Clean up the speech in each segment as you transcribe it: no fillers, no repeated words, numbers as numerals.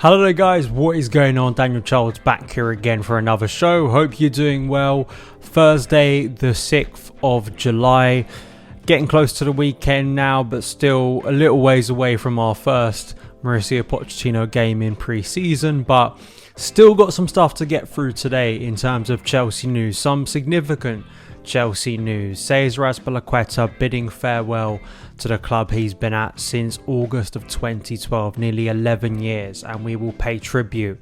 Hello there guys, what is going on? Daniel Charles back here again for another show. Hope you're doing well. Thursday the 6th of July. Getting close to the weekend now, but still a little ways away from our first Mauricio Pochettino game in pre-season. But still got some stuff to get through today in terms of Chelsea news. Some significant Chelsea news. Cesar Azpilicueta bidding farewell to the club he's been at since August of 2012, nearly 11 years, and we will pay tribute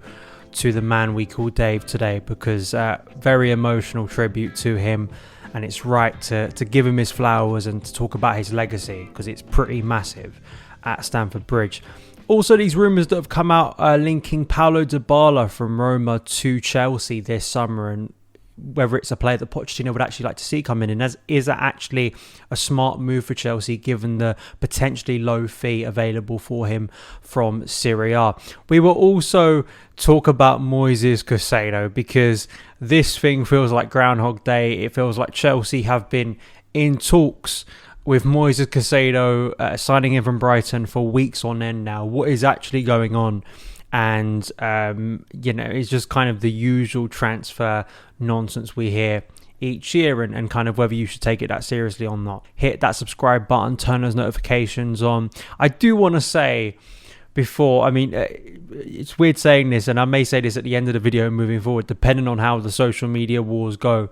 to the man we call Dave today because very emotional tribute to him, and it's right to give him his flowers and to talk about his legacy because it's pretty massive at Stamford Bridge. Also, these rumours that have come out linking Paulo Dybala from Roma to Chelsea this summer, and whether it's a player that Pochettino would actually like to see come in, and is that actually a smart move for Chelsea given the potentially low fee available for him from Serie A. We will also talk about Moises Caicedo because this thing feels like Groundhog Day. It feels like Chelsea have been in talks with Moises Caicedo signing in from Brighton for weeks on end now. What is actually going on? And, it's just kind of the usual transfer nonsense we hear each year and kind of whether you should take it that seriously or not. Hit that subscribe button, turn those notifications on. I do want to say before, it's weird saying this, and I may say this at the end of the video moving forward, depending on how the social media wars go.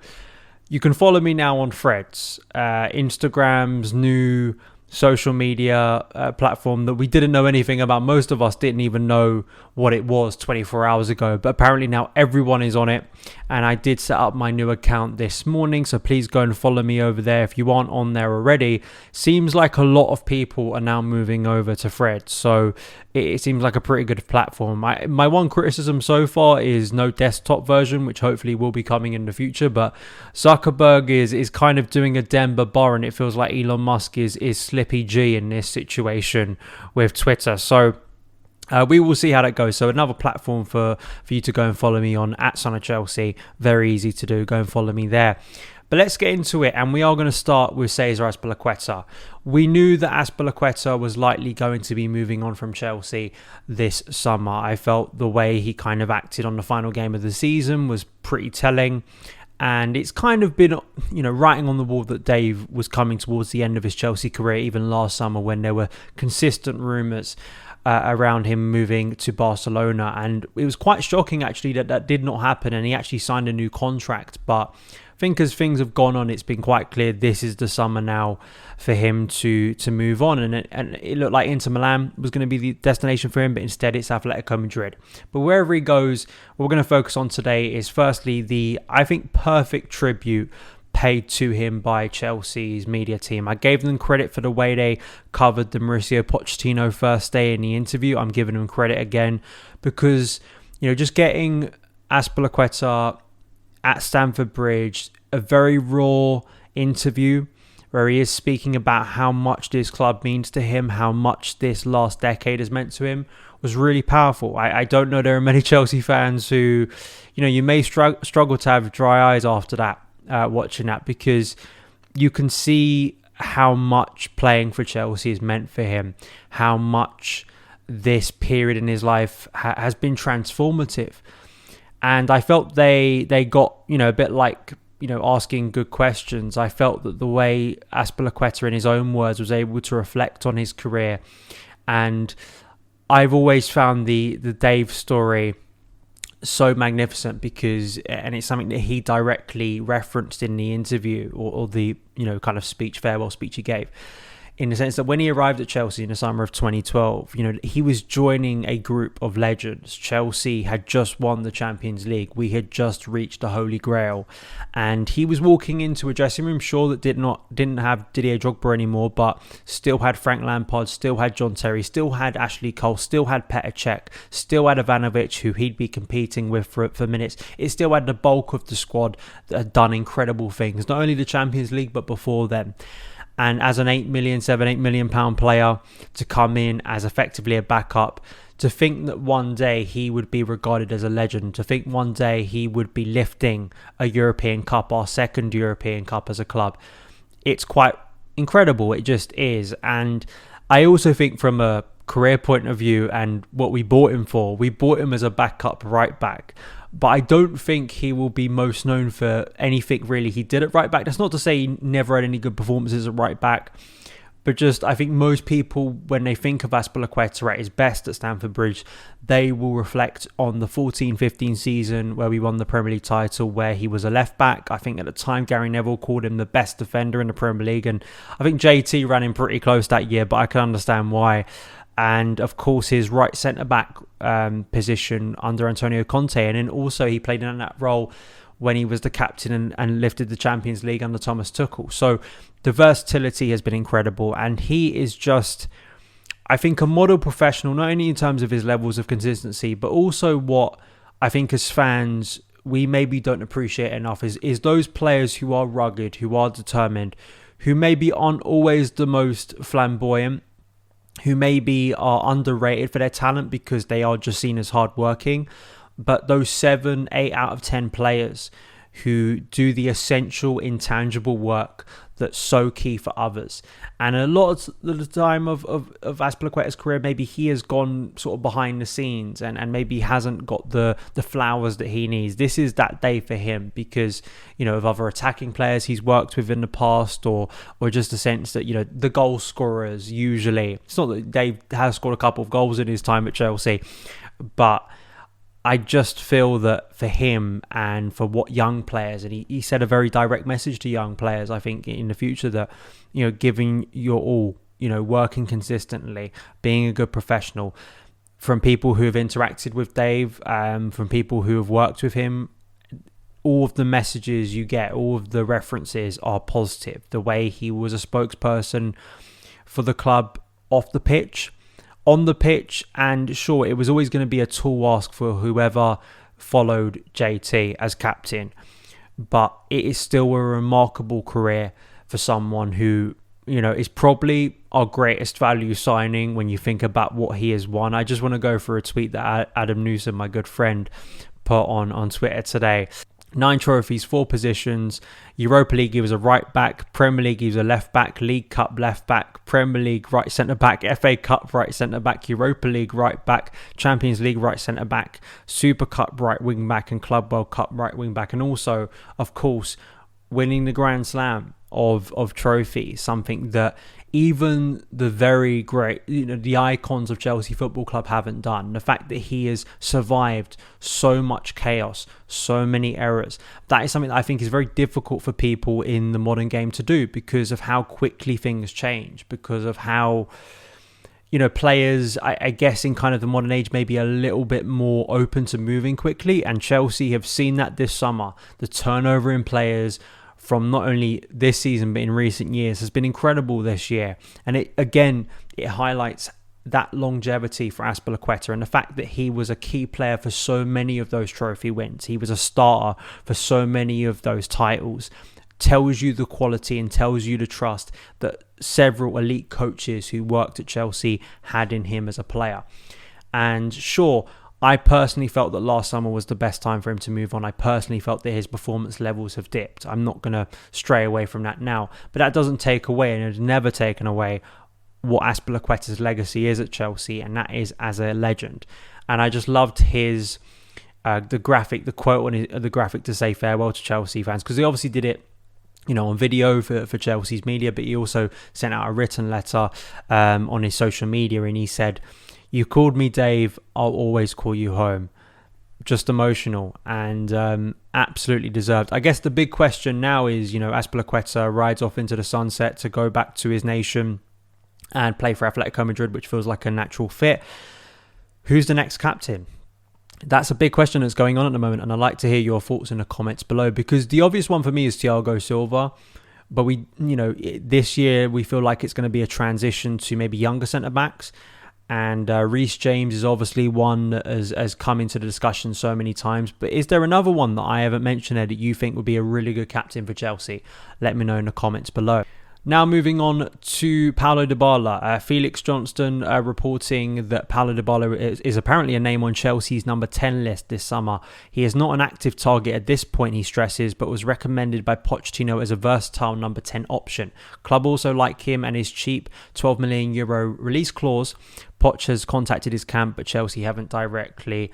You can follow me now on Threads, Instagram's new social media platform that we didn't know anything about. Most of us didn't even know what it was 24 hours ago, but apparently now everyone is on it, and I did set up my new account this morning, so please go and follow me over there if you aren't on there already. Seems like a lot of people are now moving over to Threads, so it seems like a pretty good platform. My one criticism so far is no desktop version, which hopefully will be coming in the future, but Zuckerberg is kind of doing a Denver bar, and it feels like Elon Musk is Slippy G in this situation with Twitter. So we will see how that goes. So another platform for you to go and follow me on at SonOfChelsea. Very easy to do. Go and follow me there. But let's get into it, and we are going to start with Cesar Azpilicueta. We knew that Azpilicueta was likely going to be moving on from Chelsea this summer. I felt the way he kind of acted on the final game of the season was pretty telling. And it's kind of been, writing on the wall that Dave was coming towards the end of his Chelsea career, even last summer when there were consistent rumours around him moving to Barcelona. And it was quite shocking, actually, that did not happen. And he actually signed a new contract. But I think as things have gone on, it's been quite clear this is the summer now for him to move on. And it looked like Inter Milan was going to be the destination for him, but instead it's Atletico Madrid. But wherever he goes, what we're going to focus on today is firstly the, I think, perfect tribute paid to him by Chelsea's media team. I gave them credit for the way they covered the Mauricio Pochettino first day in the interview. I'm giving them credit again because, just getting Azpilicueta at Stamford Bridge, a very raw interview where he is speaking about how much this club means to him, how much this last decade has meant to him, was really powerful. I don't know there are many Chelsea fans who, you may struggle to have dry eyes after that, watching that, because you can see how much playing for Chelsea has meant for him, how much this period in his life has been transformative. And I felt they got, a bit like, asking good questions. I felt that the way Azpilicueta, in his own words, was able to reflect on his career. And I've always found the Dave story so magnificent because, and it's something that he directly referenced in the interview or the, kind of farewell speech he gave. In the sense that when he arrived at Chelsea in the summer of 2012, he was joining a group of legends. Chelsea had just won the Champions League. We had just reached the Holy Grail. And he was walking into a dressing room, sure, that didn't have Didier Drogba anymore, but still had Frank Lampard, still had John Terry, still had Ashley Cole, still had Petr Cech, still had Ivanovic, who he'd be competing with for minutes. It still had the bulk of the squad that had done incredible things, not only the Champions League, but before then. And as an 8 million pound player to come in as effectively a backup, to think that one day he would be regarded as a legend, to think one day he would be lifting a European Cup, our second European Cup as a club, it's quite incredible. It just is. And I also think from a career point of view and what we bought him for, we bought him as a backup right back. But I don't think he will be most known for anything really he did at right back. That's not to say he never had any good performances at right back. But just, I think most people, when they think of Azpilicueta at his best at Stamford Bridge, they will reflect on the 14-15 season where we won the Premier League title, where he was a left back. I think at the time, Gary Neville called him the best defender in the Premier League. And I think JT ran him pretty close that year, but I can understand why. And of course, his right centre-back position under Antonio Conte. And then also he played in that role when he was the captain and lifted the Champions League under Thomas Tuchel. So the versatility has been incredible. And he is just, I think, a model professional, not only in terms of his levels of consistency, but also what I think as fans we maybe don't appreciate enough is those players who are rugged, who are determined, who maybe aren't always the most flamboyant, who maybe are underrated for their talent because they are just seen as hardworking. But those 7, 8 out of 10 players who do the essential, intangible work that's so key for others. And a lot of the time of Azpilicueta's career, maybe he has gone sort of behind the scenes and maybe hasn't got the flowers that he needs. This is that day for him because, you know, of other attacking players he's worked with in the past or just the sense that, you know, the goal scorers usually, it's not that Dave has scored a couple of goals in his time at Chelsea, but I just feel that for him and for what young players, and he said a very direct message to young players, I think, in the future that, you know, giving your all, you know, working consistently, being a good professional, from people who have interacted with Dave, from people who have worked with him, all of the messages you get, all of the references are positive. The way he was a spokesperson for the club off the pitch, on the pitch, and sure, it was always going to be a tall ask for whoever followed JT as captain, but it is still a remarkable career for someone who, you know, is probably our greatest value signing when you think about what he has won. I just want to go for a tweet that Adam Newsom, my good friend, put on Twitter today. 9 trophies, 4 positions. Europa League, he was a right back. Premier League, he was a left back. League Cup, left back. Premier League, right centre back. FA Cup, right centre back. Europa League, right back. Champions League, right centre back. Super Cup, right wing back. And Club World Cup, right wing back. And also, of course, winning the Grand Slam of trophies, something that even the very great, you know, the icons of Chelsea Football Club haven't done. The fact that he has survived so much chaos, so many errors, that is something that I think is very difficult for people in the modern game to do because of how quickly things change, because of how, you know, players, I guess in kind of the modern age, maybe a little bit more open to moving quickly. And Chelsea have seen that this summer. The turnover in players from not only this season but in recent years has been incredible this year, and it highlights that longevity for Azpilicueta and the fact that he was a key player for so many of those trophy wins. He was a starter for so many of those titles. Tells you the quality and tells you the trust that several elite coaches who worked at Chelsea had in him as a player. And sure, I personally felt that last summer was the best time for him to move on. I personally felt that his performance levels have dipped. I'm not going to stray away from that now. But that doesn't take away, and it's never taken away, what Azpilicueta's legacy is at Chelsea, and that is as a legend. And I just loved his, the quote on the graphic to say farewell to Chelsea fans, because he obviously did it, you know, on video for Chelsea's media, but he also sent out a written letter on his social media, and he said, "You called me Dave, I'll always call you home." Just emotional and absolutely deserved. I guess the big question now is, you know, Azpilicueta rides off into the sunset to go back to his nation and play for Atletico Madrid, which feels like a natural fit. Who's the next captain? That's a big question that's going on at the moment, and I'd like to hear your thoughts in the comments below, because the obvious one for me is Thiago Silva. But we, you know, this year we feel like it's going to be a transition to maybe younger centre-backs. And Reece James is obviously one that has come into the discussion so many times. But is there another one that I haven't mentioned there that you think would be a really good captain for Chelsea? Let me know in the comments below. Now moving on to Paulo Dybala. Felix Johnston reporting that Paulo Dybala is apparently a name on Chelsea's number 10 list this summer. He is not an active target at this point, he stresses, but was recommended by Pochettino as a versatile number 10 option. Club also like him and his cheap €12 million release clause. Poch has contacted his camp, but Chelsea haven't directly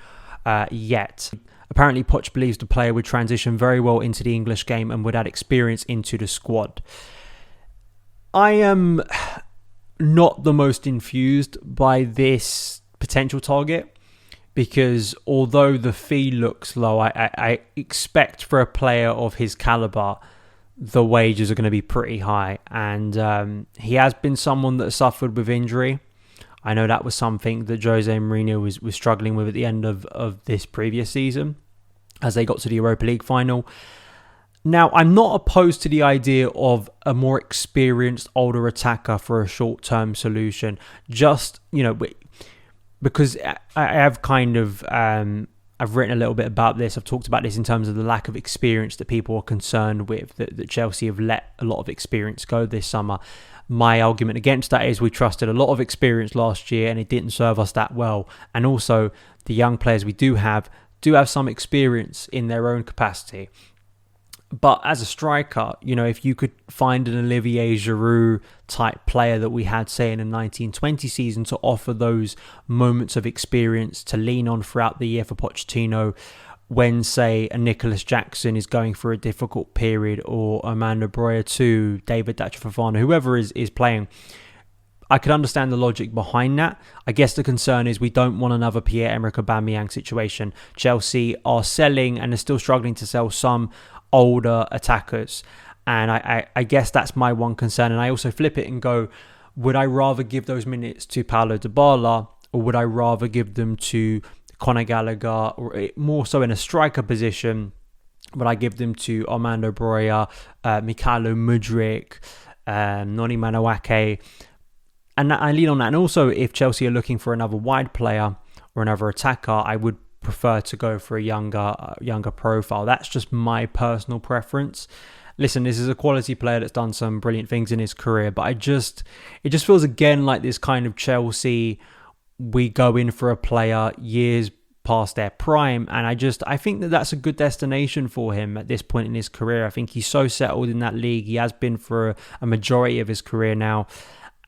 yet. Apparently, Poch believes the player would transition very well into the English game and would add experience into the squad. I am not the most infused by this potential target, because although the fee looks low, I expect for a player of his caliber, the wages are going to be pretty high. And he has been someone that suffered with injury. I know that was something that Jose Mourinho was struggling with at the end of this previous season as they got to the Europa League final. Now, I'm not opposed to the idea of a more experienced, older attacker for a short-term solution. Just, because I have kind of, I've written a little bit about this. I've talked about this in terms of the lack of experience that people are concerned with, that Chelsea have let a lot of experience go this summer. My argument against that is we trusted a lot of experience last year and it didn't serve us that well. And also, the young players we do have some experience in their own capacity. But as a striker, if you could find an Olivier Giroud type player that we had, say, in a 1920 season to offer those moments of experience to lean on throughout the year for Pochettino, when, say, a Nicholas Jackson is going through a difficult period, or Armando Broja 2, David Fofana, whoever is playing, I could understand the logic behind that. I guess the concern is we don't want another Pierre-Emerick Aubameyang situation. Chelsea are selling and are still struggling to sell some older attackers, and I guess that's my one concern. And I also flip it and go, would I rather give those minutes to Paulo Dybala, or would I rather give them to Conor Gallagher, or more so in a striker position, would I give them to Armando Broja, Mykhailo Mudryk, Noni Madueke? And I lean on that. And also, if Chelsea are looking for another wide player or another attacker, I would prefer to go for a younger profile. That's just my personal preference. Listen, this is a quality player that's done some brilliant things in his career, but it just feels again like this kind of Chelsea, we go in for a player years past their prime, and I think that's a good destination for him at this point in his career. I think he's so settled in that league. He has been for a majority of his career now.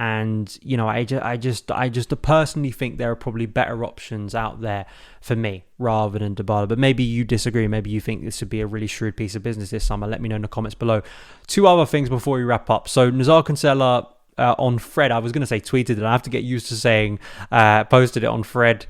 And, I just personally think there are probably better options out there for me rather than Dybala. But maybe you disagree. Maybe you think this would be a really shrewd piece of business this summer. Let me know in the comments below. Two other things before we wrap up. So Nazar Kinsella on Fred, I was going to say tweeted it. I have to get used to saying posted it on Fred's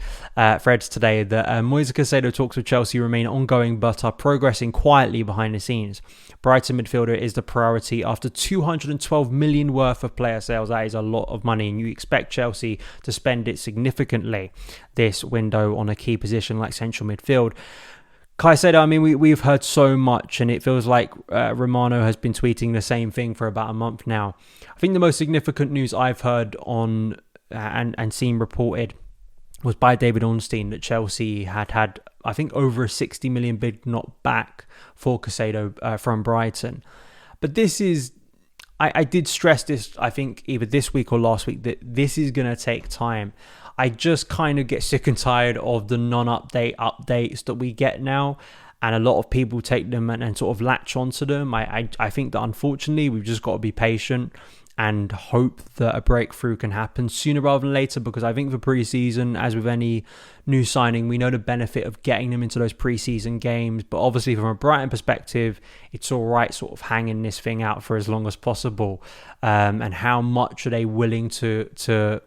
today, that Moise Caicedo talks with Chelsea remain ongoing but are progressing quietly behind the scenes. Brighton midfielder is the priority after 212 million worth of player sales. That is a lot of money, and you expect Chelsea to spend it significantly this window on a key position like central midfield. Caicedo, I mean, we've heard so much, and it feels like Romano has been tweeting the same thing for about a month now. I think the most significant news I've heard on and seen reported was by David Ornstein that Chelsea had I think over a 60 million bid not back for Caicedo from Brighton. But this is, I did stress this, I think either this week or last week, that this is going to take time. I just kind of get sick and tired of the non-update updates that we get now, and a lot of people take them and sort of latch onto them. I think that unfortunately we've just got to be patient and hope that a breakthrough can happen sooner rather than later, because I think for pre-season, as with any new signing, we know the benefit of getting them into those pre-season games. But obviously from a Brighton perspective, it's all right sort of hanging this thing out for as long as possible. And how much are they willing to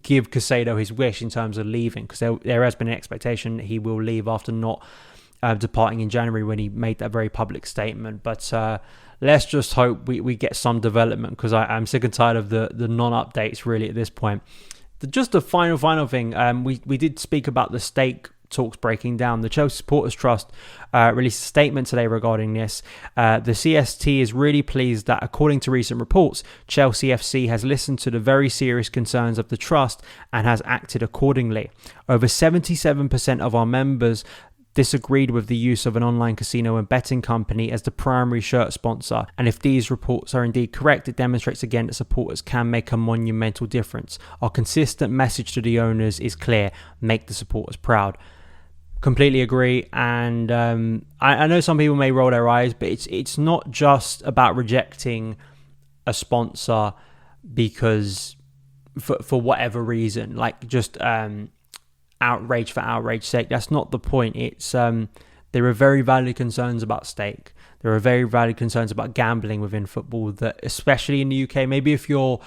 give Caicedo his wish in terms of leaving? Because there has been an expectation that he will leave after not departing in January when he made that very public statement. But let's just hope we get some development, because I'm sick and tired of the non-updates really at this point. Just a final thing. We did speak about the stake talks breaking down. The Chelsea Supporters Trust released a statement today regarding this. The CST is really pleased that, according to recent reports, Chelsea FC has listened to the very serious concerns of the trust and has acted accordingly. Over 77% of our members disagreed with the use of an online casino and betting company as the primary shirt sponsor. And if these reports are indeed correct, it demonstrates again that supporters can make a monumental difference. Our consistent message to the owners is clear: make the supporters proud. Completely agree. And I know some people may roll their eyes, but it's not just about rejecting a sponsor because for whatever reason, like just outrage for outrage's sake. That's not the point. It's there are very valid concerns about stake. There are very valid concerns about gambling within football, that especially in the UK, maybe if you're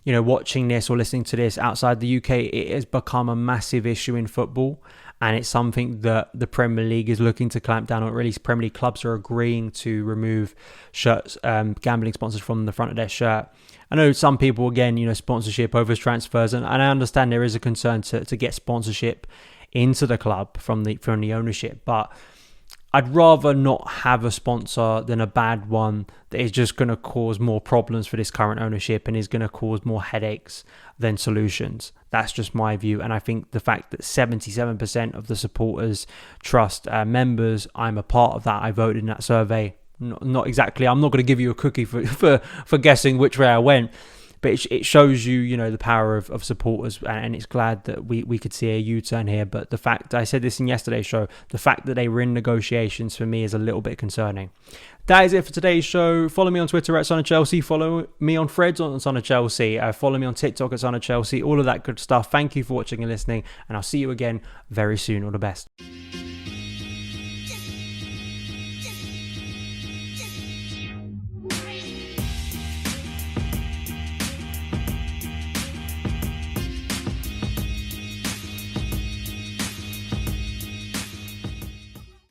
watching this or listening to this outside the UK, it has become a massive issue in football, and it's something that the Premier League is looking to clamp down on. Or at least Premier League clubs are agreeing to remove shirts, gambling sponsors from the front of their shirt. I know some people, again, sponsorship over transfers, and I understand there is a concern to get sponsorship into the club from the ownership, but I'd rather not have a sponsor than a bad one that is just going to cause more problems for this current ownership and is going to cause more headaches than solutions. That's just my view. And I think the fact that 77% of the supporters trust members, I'm a part of that. I voted in that survey. Not exactly. I'm not going to give you a cookie for guessing which way I went. But it shows you, the power of supporters, and it's glad that we could see a U-turn here. But the fact, I said this in yesterday's show, the fact that they were in negotiations for me is a little bit concerning. That is it for today's show. Follow me on Twitter at SonOfChelsea. Follow me on Threads on SonOfChelsea. Follow me on TikTok at SonOfChelsea. All of that good stuff. Thank you for watching and listening, and I'll see you again very soon. All the best.